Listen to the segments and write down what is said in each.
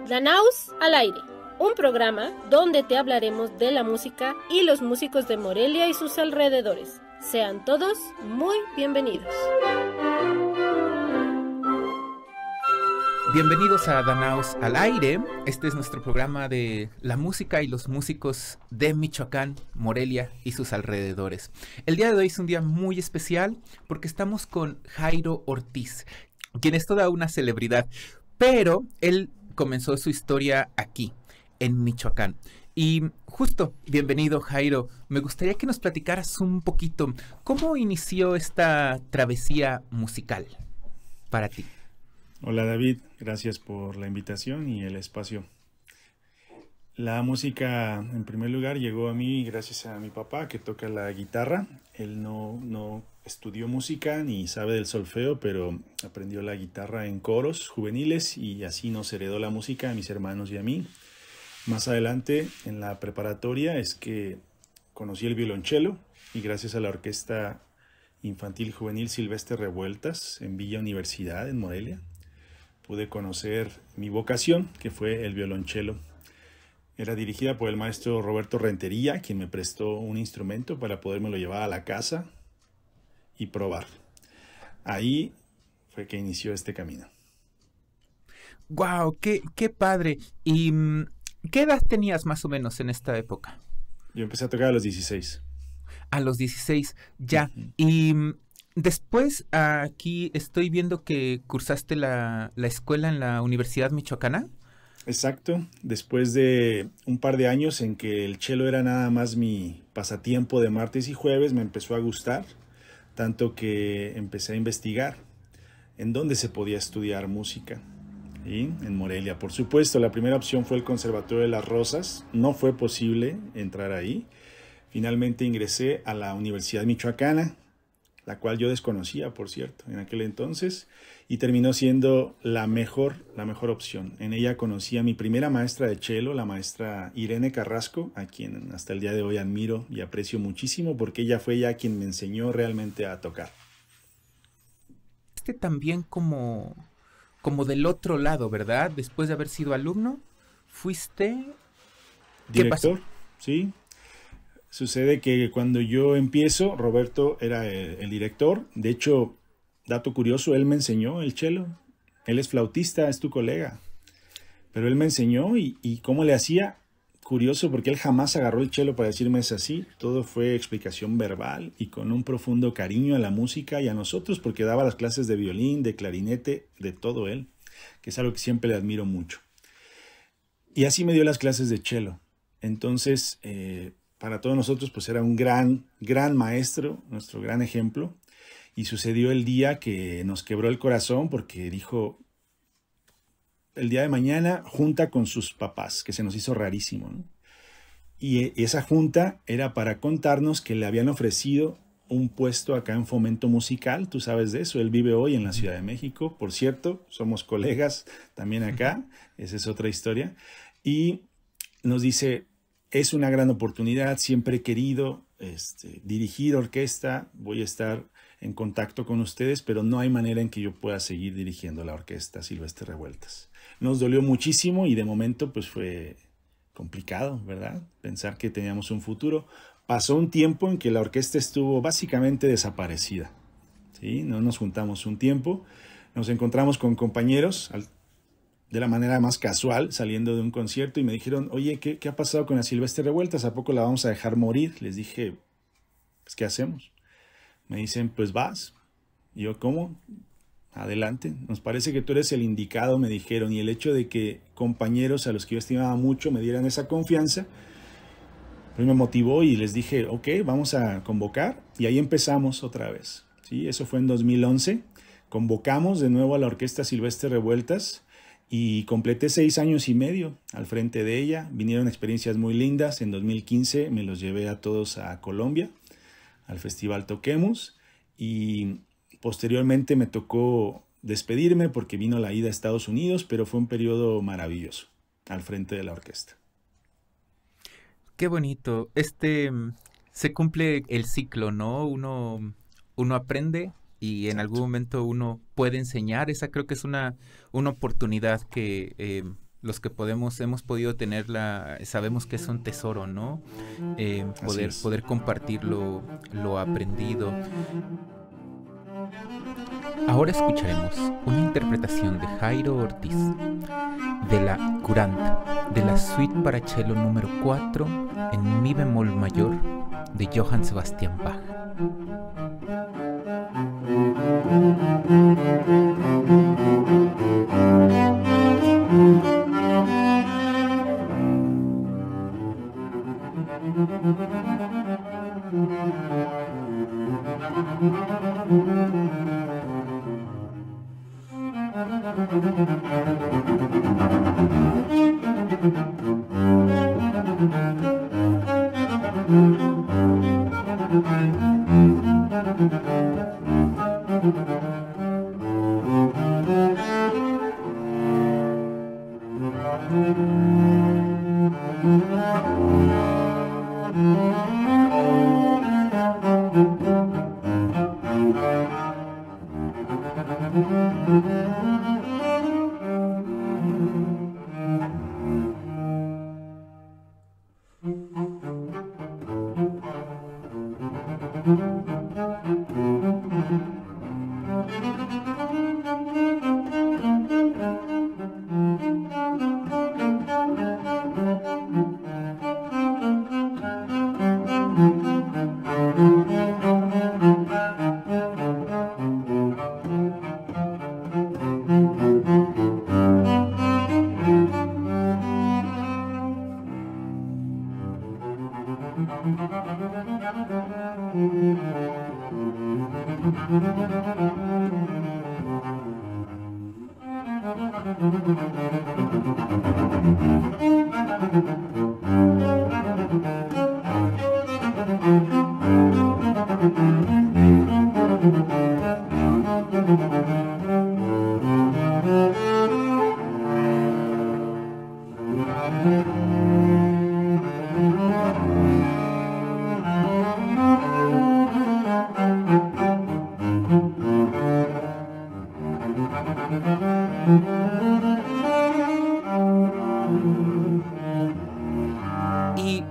Danaus al aire, un programa donde te hablaremos de la música y los músicos de Morelia y sus alrededores. Sean todos muy bienvenidos. Bienvenidos a Danaus al aire. Este es nuestro programa de la música y los músicos de Michoacán, Morelia y sus alrededores. El día de hoy es un día muy especial porque estamos con Jairo Ortiz, quien es toda una celebridad, pero él comenzó su historia aquí, en Michoacán. Y justo, bienvenido Jairo, me gustaría que nos platicaras un poquito cómo inició esta travesía musical para ti. Hola David, gracias por la invitación y el espacio. La música, en primer lugar, llegó a mí gracias a mi papá, que toca la guitarra. Él no estudió música ni sabe del solfeo, pero aprendió la guitarra en coros juveniles y así nos heredó la música a mis hermanos y a mí. Más adelante, en la preparatoria, es que conocí el violonchelo y gracias a la Orquesta Infantil Juvenil Silvestre Revueltas en Villa Universidad, en Morelia, pude conocer mi vocación, que fue el violonchelo. Era dirigida por el maestro Roberto Rentería, quien me prestó un instrumento para podérmelo llevar a la casa y probar. Ahí fue que inició este camino. ¡Guau! ¡Qué padre! ¿Y qué edad tenías más o menos en esta época? Yo empecé a tocar a los 16. A los 16, ya. Uh-huh. Y después aquí estoy viendo que cursaste la escuela en la Universidad Michoacana. Exacto. Después de un par de años en que el cello era nada más mi pasatiempo de martes y jueves, me empezó a gustar, tanto que empecé a investigar en dónde se podía estudiar música. Y en Morelia, por supuesto, la primera opción fue el Conservatorio de las Rosas. No fue posible entrar ahí. Finalmente ingresé a la Universidad Michoacana, la cual yo desconocía, por cierto, en aquel entonces, y terminó siendo la mejor opción. En ella conocí a mi primera maestra de cello, la maestra Irene Carrasco, a quien hasta el día de hoy admiro y aprecio muchísimo, porque ella fue quien me enseñó realmente a tocar. También como del otro lado, ¿verdad? Después de haber sido alumno, fuiste... ¿Qué pasó? Sí. Sucede que cuando yo empiezo, Roberto era el director. De hecho, dato curioso, él me enseñó el cello. Él es flautista, es tu colega. Pero él me enseñó y cómo le hacía. Curioso, porque él jamás agarró el cello para decirme es así. Todo fue explicación verbal y con un profundo cariño a la música y a nosotros, porque daba las clases de violín, de clarinete, de todo él, que es algo que siempre le admiro mucho. Y así me dio las clases de cello. Entonces... para todos nosotros pues era un gran maestro, nuestro gran ejemplo, y sucedió el día que nos quebró el corazón porque dijo, el día de mañana junta con sus papás, que se nos hizo rarísimo, ¿no? Y esa junta era para contarnos que le habían ofrecido un puesto acá en Fomento Musical, tú sabes de eso, él vive hoy en la Ciudad de México, por cierto, somos colegas también acá, esa es otra historia, y nos dice... Es una gran oportunidad, siempre he querido dirigir orquesta, voy a estar en contacto con ustedes, pero no hay manera en que yo pueda seguir dirigiendo la Orquesta Silvestre Revueltas. Nos dolió muchísimo y de momento pues fue complicado, ¿verdad? Pensar que teníamos un futuro. Pasó un tiempo en que la orquesta estuvo básicamente desaparecida, ¿sí? No nos juntamos un tiempo, nos encontramos con compañeros de la manera más casual, saliendo de un concierto, y me dijeron, oye, ¿qué ha pasado con la Silvestre Revueltas? ¿A poco la vamos a dejar morir? Les dije, pues, ¿qué hacemos? Me dicen, pues vas. Y yo, ¿cómo? Adelante. Nos parece que tú eres el indicado, me dijeron, y el hecho de que compañeros a los que yo estimaba mucho me dieran esa confianza, pues me motivó y les dije, ok, vamos a convocar, y ahí empezamos otra vez. ¿Sí? Eso fue en 2011. Convocamos de nuevo a la Orquesta Silvestre Revueltas, y completé 6 años y medio al frente de ella. Vinieron experiencias muy lindas. En 2015 me los llevé a todos a Colombia, al Festival Toquemos, y posteriormente me tocó despedirme porque vino la ida a Estados Unidos, pero fue un periodo maravilloso al frente de la orquesta. Qué bonito. Se cumple el ciclo, ¿no? Uno aprende y en algún Exacto. momento uno puede enseñar. Esa creo que es una oportunidad que los que hemos podido tenerla, sabemos que es un tesoro, ¿no? Así es. Poder compartir lo aprendido. Ahora escucharemos una interpretación de Jairo Ortiz de la Curanda, de la suite para cello número 4 en mi bemol mayor de Johann Sebastian Bach.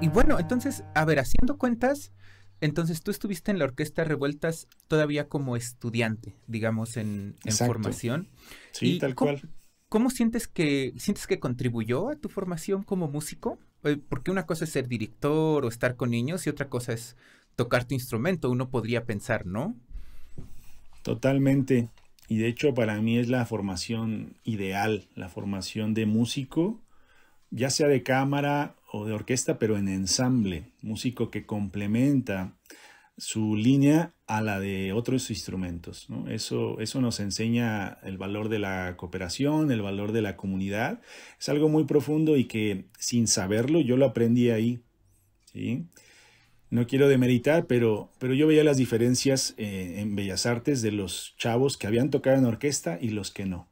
Y bueno, entonces, a ver, haciendo cuentas, entonces tú estuviste en la Orquesta Revueltas todavía como estudiante, digamos, en Exacto. formación. Sí, ¿Y tal cual. cómo sientes que contribuyó a tu formación como músico? Porque una cosa es ser director o estar con niños y otra cosa es tocar tu instrumento. Uno podría pensar, ¿no? Totalmente. Y de hecho para mí es la formación ideal, la formación de músico, ya sea de cámara o de orquesta, pero en ensamble, músico que complementa su línea a la de otros instrumentos, ¿no? Eso nos enseña el valor de la cooperación, el valor de la comunidad. Es algo muy profundo y que sin saberlo yo lo aprendí ahí, ¿sí? No quiero demeritar, pero yo veía las diferencias en Bellas Artes de los chavos que habían tocado en orquesta y los que no.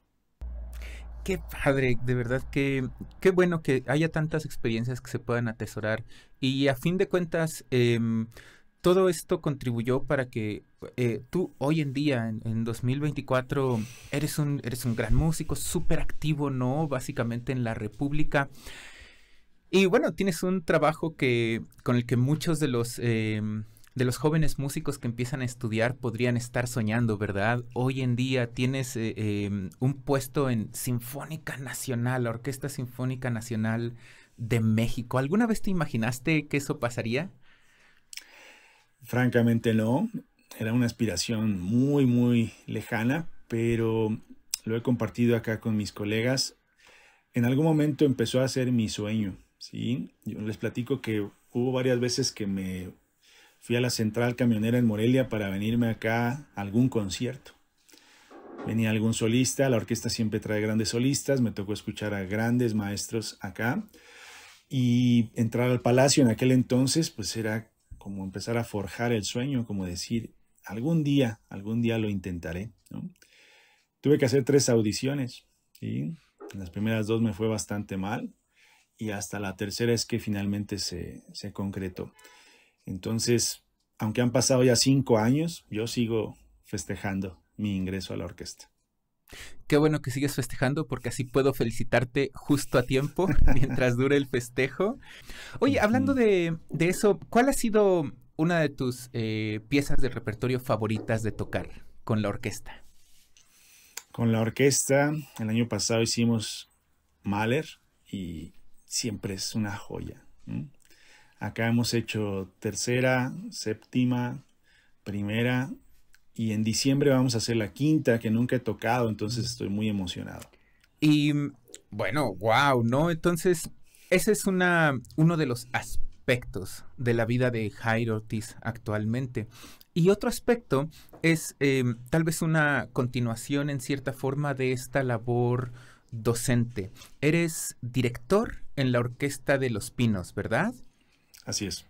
Qué padre, de verdad que qué bueno que haya tantas experiencias que se puedan atesorar. Y a fin de cuentas, todo esto contribuyó para que tú hoy en día, en 2024, eres un gran músico, súper activo, ¿no? Básicamente en la República. Y bueno, tienes un trabajo con el que muchos de los jóvenes músicos que empiezan a estudiar podrían estar soñando, ¿verdad? Hoy en día tienes un puesto en Sinfónica Nacional, la Orquesta Sinfónica Nacional de México. ¿Alguna vez te imaginaste que eso pasaría? Francamente no, era una aspiración muy, muy lejana, pero lo he compartido acá con mis colegas. En algún momento empezó a ser mi sueño, ¿sí? Yo les platico que hubo varias veces que me fui a la central camionera en Morelia para venirme acá a algún concierto. Venía algún solista, la orquesta siempre trae grandes solistas, me tocó escuchar a grandes maestros acá y entrar al Palacio en aquel entonces pues era como empezar a forjar el sueño, como decir, algún día lo intentaré, ¿no? Tuve que hacer 3 audiciones, ¿sí? En las primeras 2 me fue bastante mal y hasta la tercera es que finalmente se concretó. Entonces, aunque han pasado ya 5 años, yo sigo festejando mi ingreso a la orquesta. Qué bueno que sigues festejando porque así puedo felicitarte justo a tiempo mientras dure el festejo. Oye, hablando de eso, ¿cuál ha sido una de tus piezas de repertorio favoritas de tocar con la orquesta? Con la orquesta, el año pasado hicimos Mahler y siempre es una joya. Acá hemos hecho tercera, séptima, primera y en diciembre vamos a hacer la quinta que nunca he tocado, entonces estoy muy emocionado. Y bueno, wow, ¿no? Entonces, ese es uno de los aspectos de la vida de Jairo Ortiz actualmente. Y otro aspecto es tal vez una continuación en cierta forma de esta labor docente. Eres director en la Orquesta de Los Pinos, ¿verdad? Así es.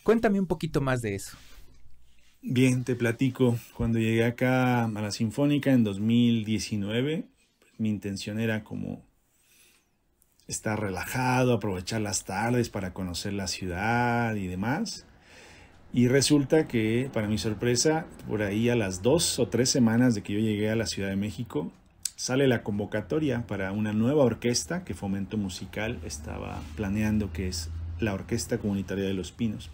Cuéntame un poquito más de eso. Bien, te platico. Cuando llegué acá a la Sinfónica en 2019, mi intención era como estar relajado, aprovechar las tardes para conocer la ciudad y demás. Y resulta que, para mi sorpresa, por ahí a las 2 o 3 semanas de que yo llegué a la Ciudad de México, sale la convocatoria para una nueva orquesta que Fomento Musical estaba planeando, que es la Orquesta Comunitaria de Los Pinos.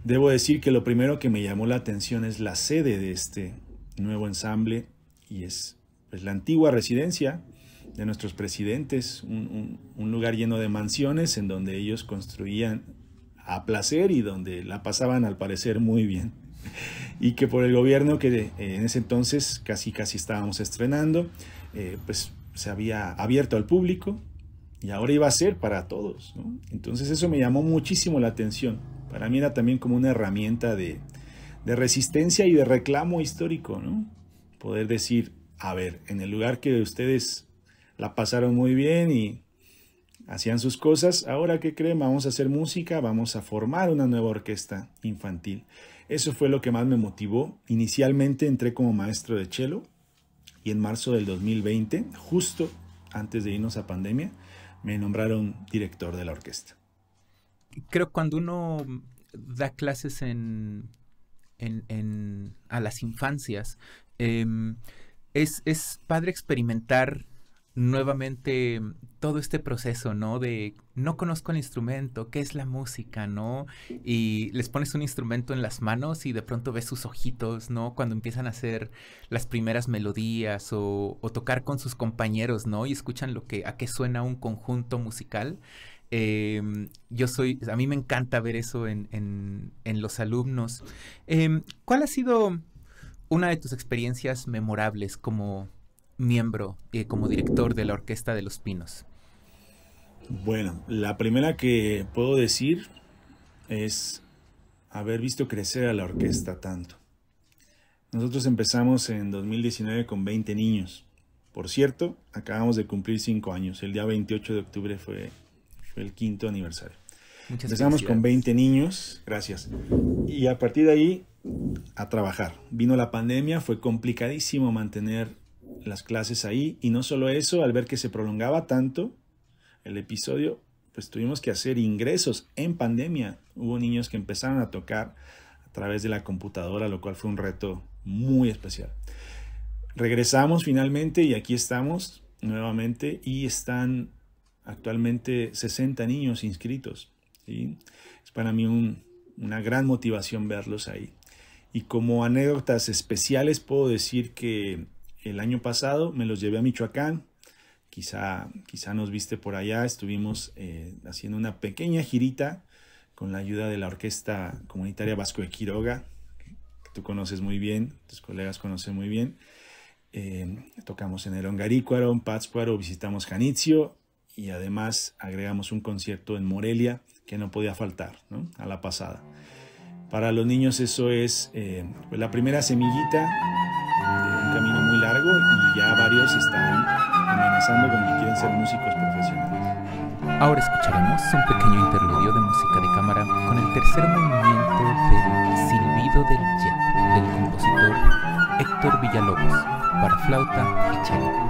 Debo decir que lo primero que me llamó la atención es la sede de este nuevo ensamble y es pues, la antigua residencia de nuestros presidentes, un lugar lleno de mansiones en donde ellos construían a placer y donde la pasaban al parecer muy bien. Y que por el gobierno que en ese entonces casi estábamos estrenando, pues se había abierto al público y ahora iba a ser para todos, ¿no? Entonces eso me llamó muchísimo la atención. Para mí era también como una herramienta de resistencia y de reclamo histórico, ¿no? Poder decir, a ver, en el lugar que ustedes la pasaron muy bien y hacían sus cosas, ahora ¿qué creen? Vamos a hacer música, vamos a formar una nueva orquesta infantil. Eso fue lo que más me motivó. Inicialmente entré como maestro de cello y en marzo del 2020, justo antes de irnos a pandemia, me nombraron director de la orquesta. Creo que cuando uno da clases a las infancias, es padre experimentar nuevamente todo este proceso, ¿no? De no conozco el instrumento, ¿qué es la música, no? Y les pones un instrumento en las manos y de pronto ves sus ojitos, ¿no? Cuando empiezan a hacer las primeras melodías o tocar con sus compañeros, ¿no? Y escuchan a qué suena un conjunto musical. A mí me encanta ver eso en los alumnos. ¿Cuál ha sido una de tus experiencias memorables como miembro y como director de la Orquesta de Los Pinos? Bueno, la primera que puedo decir es haber visto crecer a la orquesta tanto. Nosotros empezamos en 2019 con 20 niños. Por cierto, acabamos de cumplir 5 años. El día 28 de octubre fue el 5º aniversario. Empezamos con 20 niños, gracias. Y a partir de ahí, a trabajar. Vino la pandemia, fue complicadísimo mantener las clases ahí. Y no solo eso, al ver que se prolongaba tanto el episodio, pues tuvimos que hacer ingresos en pandemia. Hubo niños que empezaron a tocar a través de la computadora, lo cual fue un reto muy especial. Regresamos finalmente y aquí estamos nuevamente y están actualmente 60 niños inscritos, ¿sí? Es para mí una gran motivación verlos ahí. Y como anécdotas especiales puedo decir que el año pasado me los llevé a Michoacán. Quizá nos viste por allá. Estuvimos haciendo una pequeña girita con la ayuda de la Orquesta Comunitaria Vasco de Quiroga, que tú conoces muy bien, tus colegas conocen muy bien. Tocamos en Erongarícuaro, en Pátzcuaro, visitamos Janitzio y además agregamos un concierto en Morelia que no podía faltar, ¿no? A la pasada. Para los niños eso es pues la primera semillita de un camino muy largo y ya varios están amenazando con que quieren ser músicos profesionales. Ahora escucharemos un pequeño interludio de música de cámara con el tercer movimiento del Silbido del Jet del compositor Héctor Villalobos para flauta y cello.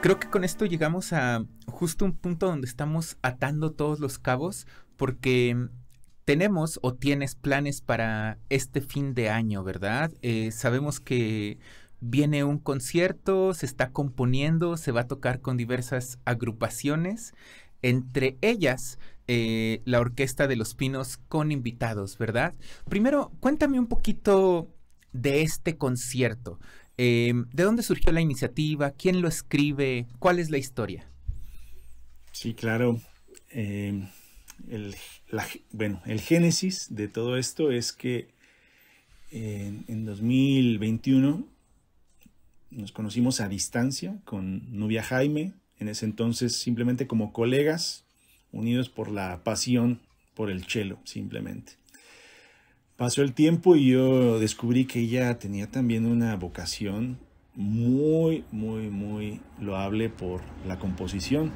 creo que con esto llegamos a justo un punto donde estamos atando todos los cabos, porque tenemos o tienes planes para este fin de año, ¿verdad? Sabemos que viene un concierto, se está componiendo, se va a tocar con diversas agrupaciones, entre ellas la Orquesta de los Pinos con invitados, ¿verdad? Primero, cuéntame un poquito de este concierto. ¿De dónde surgió la iniciativa? ¿Quién lo escribe? ¿Cuál es la historia? Sí, claro. El génesis de todo esto es que en 2021 nos conocimos a distancia con Nubia Jaime, en ese entonces simplemente como colegas, unidos por la pasión por el cello, simplemente. Pasó el tiempo y yo descubrí que ella tenía también una vocación muy loable por la composición.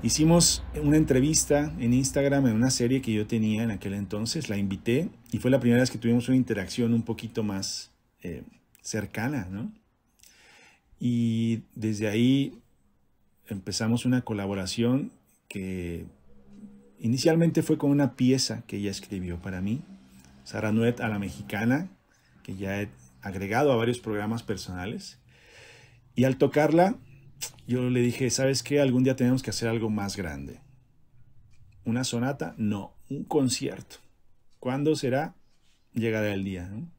Hicimos una entrevista en Instagram en una serie que yo tenía en aquel entonces, la invité y fue la primera vez que tuvimos una interacción un poquito más cercana, ¿no? Y desde ahí empezamos una colaboración que inicialmente fue con una pieza que ella escribió para mí, Saranuet a la Mexicana, que ya he agregado a varios programas personales. Y al tocarla, yo le dije, ¿sabes qué? Algún día tenemos que hacer algo más grande. ¿Una sonata? No, un concierto. ¿Cuándo será? Llegará el día, ¿no?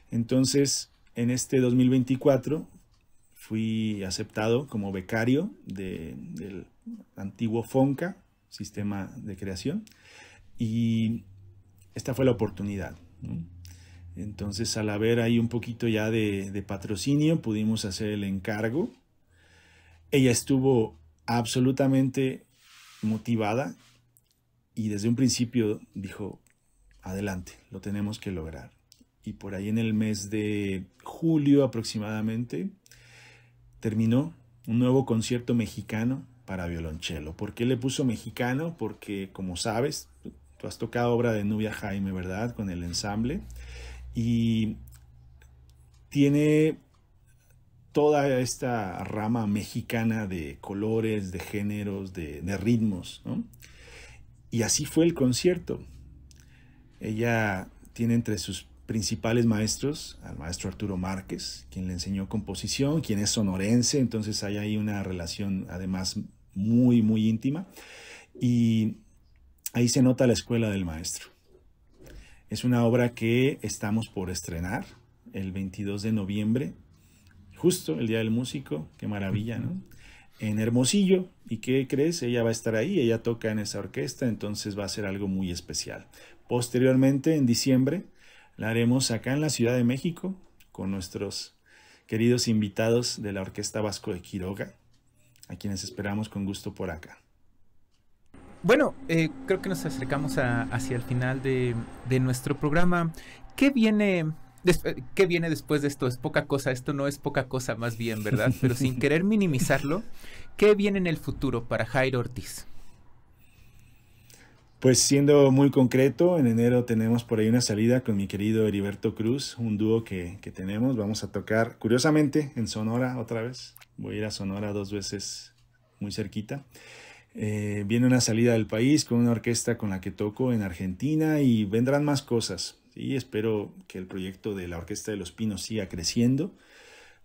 Entonces, en este 2024, fui aceptado como becario del antiguo FONCA, Sistema de Creación, y esta fue la oportunidad, ¿no? Entonces, al haber ahí un poquito ya de patrocinio, pudimos hacer el encargo. Ella estuvo absolutamente motivada y desde un principio dijo, adelante, lo tenemos que lograr. Y por ahí en el mes de julio aproximadamente terminó un nuevo concierto mexicano para violonchelo. ¿Por qué le puso mexicano? Porque, como sabes, tú has tocado obra de Nubia Jaime, ¿verdad? Con el ensamble. Y tiene toda esta rama mexicana de colores, de géneros, de ritmos, ¿no? Y así fue el concierto. Ella tiene entre sus principales maestros al maestro Arturo Márquez, quien le enseñó composición, quien es sonorense, entonces hay ahí una relación además muy íntima. Y ahí se nota la escuela del maestro. Es una obra que estamos por estrenar el 22 de noviembre, justo el Día del Músico, qué maravilla, ¿no? En Hermosillo. ¿Y qué crees? Ella va a estar ahí, ella toca en esa orquesta, entonces va a ser algo muy especial. Posteriormente, en diciembre, la haremos acá en la Ciudad de México con nuestros queridos invitados de la Orquesta Vasco de Quiroga, a quienes esperamos con gusto por acá. Bueno, creo que nos acercamos hacia el final de nuestro programa. ¿Qué viene después de esto? Es poca cosa, esto no es poca cosa más bien, ¿verdad? Pero sin querer minimizarlo, ¿qué viene en el futuro para Jairo Ortiz? Pues siendo muy concreto, en enero tenemos por ahí una salida con mi querido Heriberto Cruz, un dúo que tenemos. Vamos a tocar, curiosamente, en Sonora otra vez. Voy a ir a Sonora 2 veces muy cerquita. Viene una salida del país con una orquesta con la que toco en Argentina y vendrán más cosas. ¿Sí? Espero que el proyecto de la Orquesta de los Pinos siga creciendo.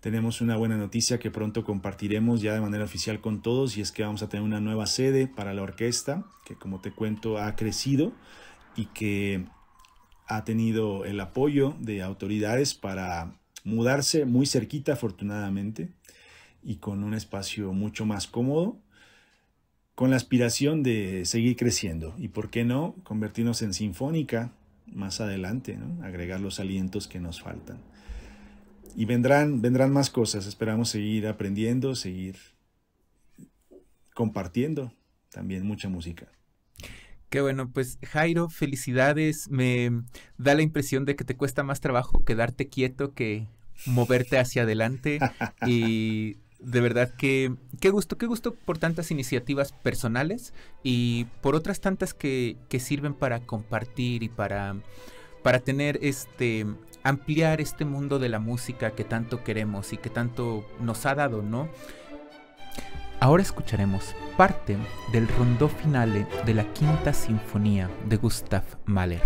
Tenemos una buena noticia que pronto compartiremos ya de manera oficial con todos y es que vamos a tener una nueva sede para la orquesta que, como te cuento, ha crecido y que ha tenido el apoyo de autoridades para mudarse muy cerquita, afortunadamente, y con un espacio mucho más cómodo, con la aspiración de seguir creciendo y, ¿por qué no?, convertirnos en sinfónica más adelante, ¿no? Agregar los alientos que nos faltan. Y vendrán más cosas, esperamos seguir aprendiendo, seguir compartiendo también mucha música. Qué bueno, pues Jairo, felicidades. Me da la impresión de que te cuesta más trabajo quedarte quieto que moverte hacia adelante y de verdad que qué gusto por tantas iniciativas personales y por otras tantas que sirven para compartir y para tener ampliar este mundo de la música que tanto queremos y que tanto nos ha dado, ¿no? Ahora escucharemos parte del rondó finale de la Quinta Sinfonía de Gustav Mahler.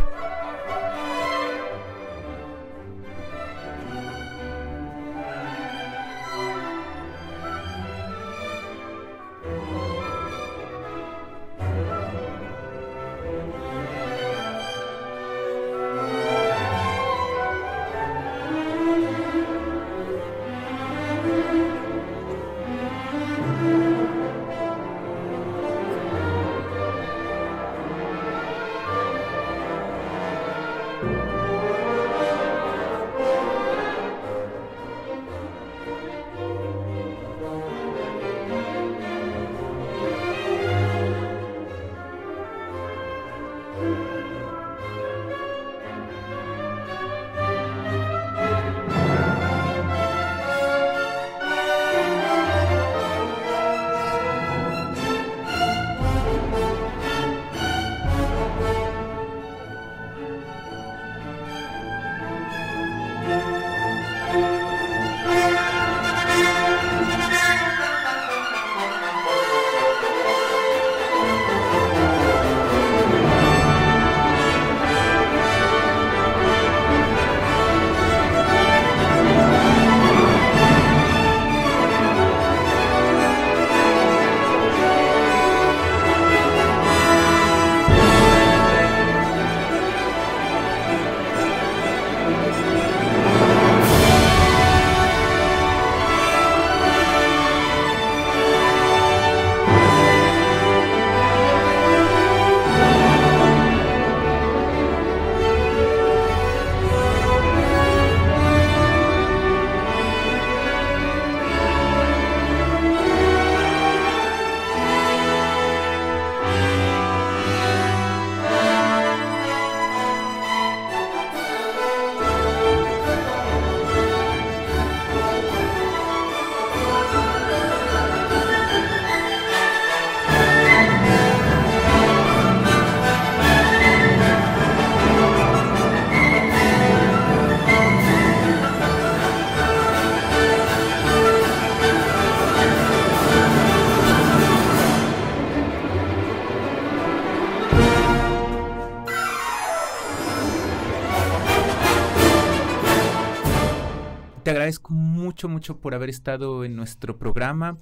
Te agradezco mucho por haber estado en nuestro programa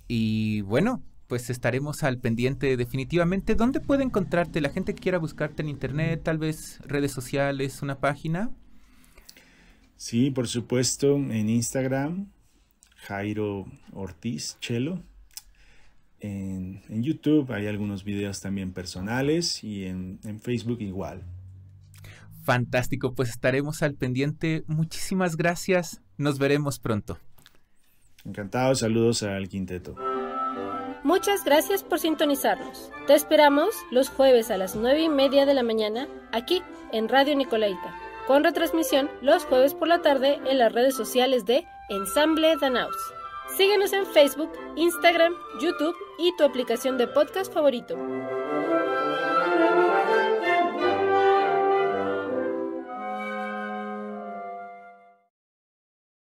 y bueno, pues estaremos al pendiente definitivamente. ¿Dónde puede encontrarte la gente que quiera buscarte en internet, tal vez redes sociales, una página? Sí, por supuesto, en Instagram, Jairo Ortiz Chelo. En YouTube hay algunos videos también personales y en Facebook igual. Fantástico, pues estaremos al pendiente. Muchísimas gracias. Nos veremos pronto. Encantado, saludos al quinteto. Muchas gracias por sintonizarnos. Te esperamos los jueves a las 9:30 de la mañana aquí en Radio Nicolaita, con retransmisión los jueves por la tarde en las redes sociales de Ensamble Danaus. Síguenos en Facebook, Instagram, YouTube y tu aplicación de podcast favorito.